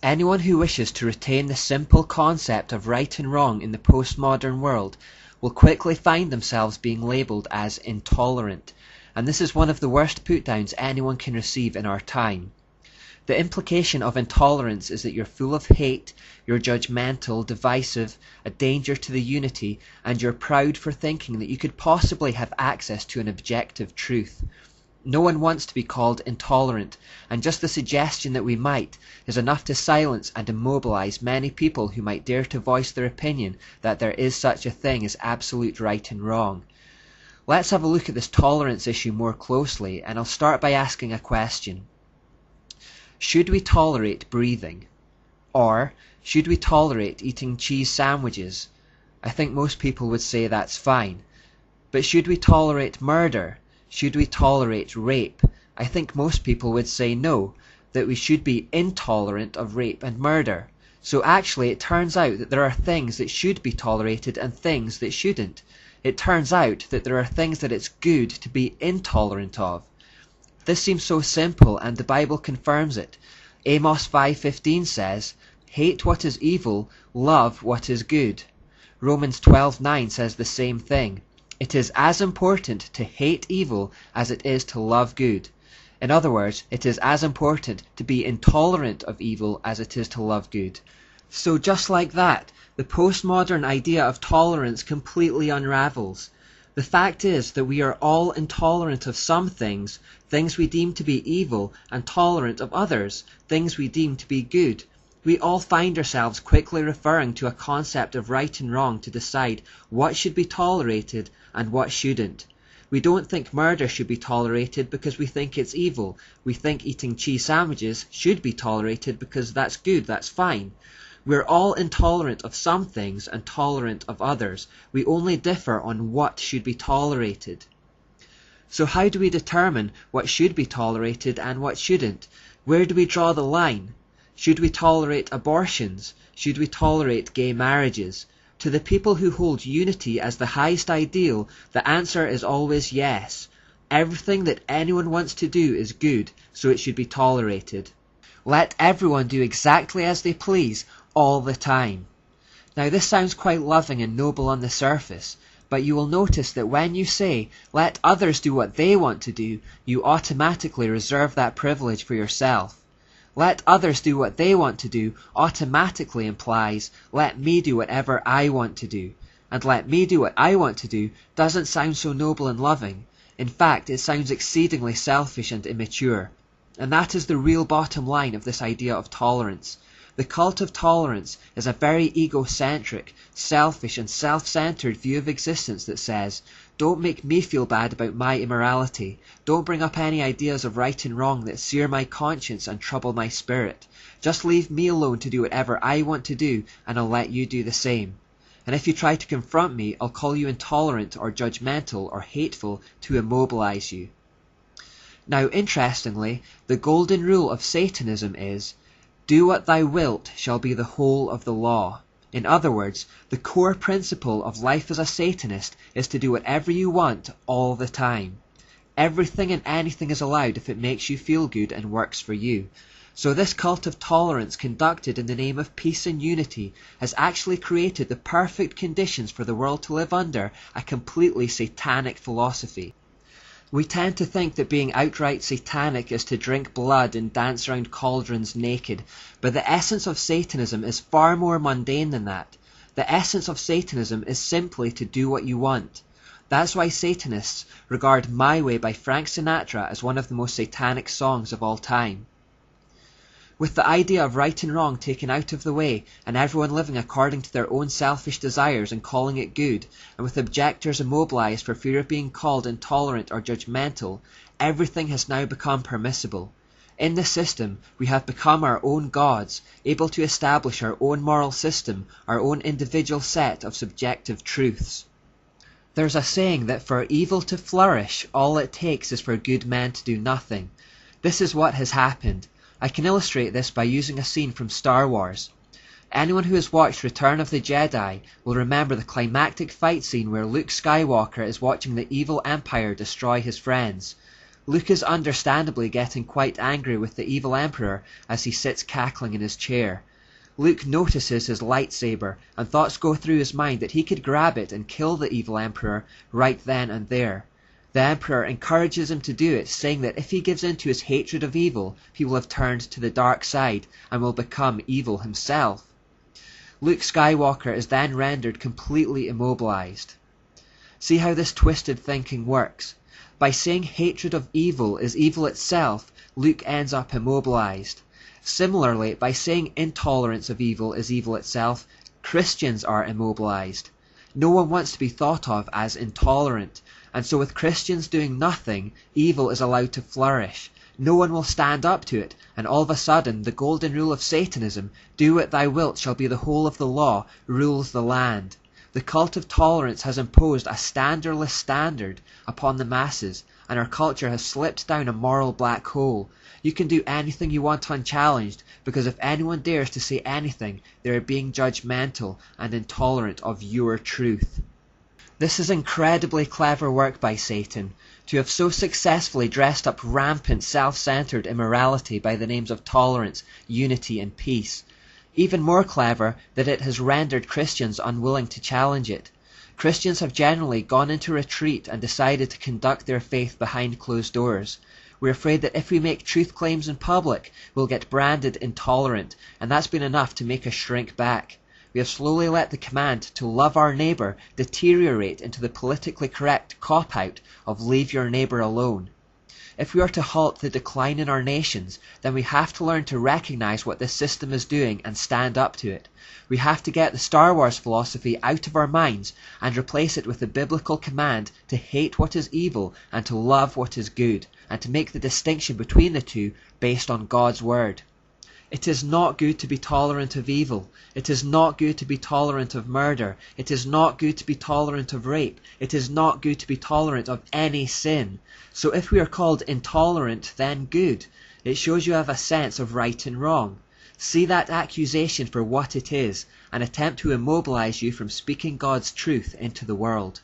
Anyone who wishes to retain the simple concept of right and wrong in the postmodern world will quickly find themselves being labelled as intolerant, and this is one of the worst put-downs anyone can receive in our time. The implication of intolerance is that you're full of hate, you're judgmental, divisive, a danger to the unity, and you're proud for thinking that you could possibly have access to an objective truth. No one wants to be called intolerant, and just the suggestion that we might is enough to silence and immobilize many people who might dare to voice their opinion that there is such a thing as absolute right and wrong. Let's have a look at this tolerance issue more closely, and I'll start by asking a question. Should we tolerate breathing? Or should we tolerate eating cheese sandwiches? I think most people would say that's fine. But should we tolerate murder? Should we tolerate rape? I think most people would say no, that we should be intolerant of rape and murder. So actually it turns out that there are things that should be tolerated and things that shouldn't. It turns out that there are things that it's good to be intolerant of. This seems so simple, and the Bible confirms it. Amos 5:15 says, "Hate what is evil, love what is good." Romans 12:9 says the same thing. It is as important to hate evil as it is to love good. In other words, it is as important to be intolerant of evil as it is to love good. So just like that, the postmodern idea of tolerance completely unravels. The fact is that we are all intolerant of some things, things we deem to be evil, and tolerant of others, things we deem to be good. We all find ourselves quickly referring to a concept of right and wrong to decide what should be tolerated and what shouldn't. We don't think murder should be tolerated because we think it's evil. We think eating cheese sandwiches should be tolerated because that's good, that's fine. We're all intolerant of some things and tolerant of others. We only differ on what should be tolerated. So how do we determine what should be tolerated and what shouldn't? Where do we draw the line? Should we tolerate abortions? Should we tolerate gay marriages? To the people who hold unity as the highest ideal, the answer is always yes. Everything that anyone wants to do is good, so it should be tolerated. Let everyone do exactly as they please, all the time. Now this sounds quite loving and noble on the surface, but you will notice that when you say, let others do what they want to do, you automatically reserve that privilege for yourself. Let others do what they want to do automatically implies, let me do whatever I want to do. And let me do what I want to do doesn't sound so noble and loving. In fact, it sounds exceedingly selfish and immature. And that is the real bottom line of this idea of tolerance. The cult of tolerance is a very egocentric, selfish and self-centered view of existence that says, don't make me feel bad about my immorality. Don't bring up any ideas of right and wrong that sear my conscience and trouble my spirit. Just leave me alone to do whatever I want to do, and I'll let you do the same. And if you try to confront me, I'll call you intolerant or judgmental or hateful to immobilize you. Now, interestingly, the golden rule of Satanism is, do what thou wilt shall be the whole of the law. In other words, the core principle of life as a Satanist is to do whatever you want all the time. Everything and anything is allowed if it makes you feel good and works for you. So this cult of tolerance conducted in the name of peace and unity has actually created the perfect conditions for the world to live under a completely satanic philosophy. We tend to think that being outright satanic is to drink blood and dance around cauldrons naked, but the essence of Satanism is far more mundane than that. The essence of Satanism is simply to do what you want. That's why Satanists regard My Way by Frank Sinatra as one of the most satanic songs of all time. With the idea of right and wrong taken out of the way, and everyone living according to their own selfish desires and calling it good, and with objectors immobilized for fear of being called intolerant or judgmental, everything has now become permissible. In this system, we have become our own gods, able to establish our own moral system, our own individual set of subjective truths. There's a saying that for evil to flourish, all it takes is for good men to do nothing. This is what has happened. I can illustrate this by using a scene from Star Wars. Anyone who has watched Return of the Jedi will remember the climactic fight scene where Luke Skywalker is watching the evil Empire destroy his friends. Luke is understandably getting quite angry with the evil emperor as he sits cackling in his chair. Luke notices his lightsaber, and thoughts go through his mind that he could grab it and kill the evil emperor right then and there. The emperor encourages him to do it, saying that if he gives in to his hatred of evil, he will have turned to the dark side and will become evil himself. Luke Skywalker is then rendered completely immobilized. See how this twisted thinking works. By saying hatred of evil is evil itself, Luke ends up immobilized. Similarly, by saying intolerance of evil is evil itself, Christians are immobilized. No one wants to be thought of as intolerant, and so with Christians doing nothing, evil is allowed to flourish. No one will stand up to it, and all of a sudden the golden rule of Satanism, do what thou wilt shall be the whole of the law, rules the land. The cult of tolerance has imposed a standardless standard upon the masses, and our culture has slipped down a moral black hole. You can do anything you want unchallenged, because if anyone dares to say anything, they are being judgmental and intolerant of your truth. This is incredibly clever work by Satan, to have so successfully dressed up rampant self-centered immorality by the names of tolerance, unity and peace. Even more clever that it has rendered Christians unwilling to challenge it. Christians have generally gone into retreat and decided to conduct their faith behind closed doors. We're afraid that if we make truth claims in public, we'll get branded intolerant, and that's been enough to make us shrink back. We have slowly let the command to love our neighbour deteriorate into the politically correct cop-out of leave your neighbour alone. If we are to halt the decline in our nations, then we have to learn to recognise what this system is doing and stand up to it. We have to get the Star Wars philosophy out of our minds and replace it with the biblical command to hate what is evil and to love what is good, and to make the distinction between the two based on God's word. It is not good to be tolerant of evil. It is not good to be tolerant of murder. It is not good to be tolerant of rape. It is not good to be tolerant of any sin. So if we are called intolerant, then good. It shows you have a sense of right and wrong. See that accusation for what it is, and attempt to immobilize you from speaking God's truth into the world.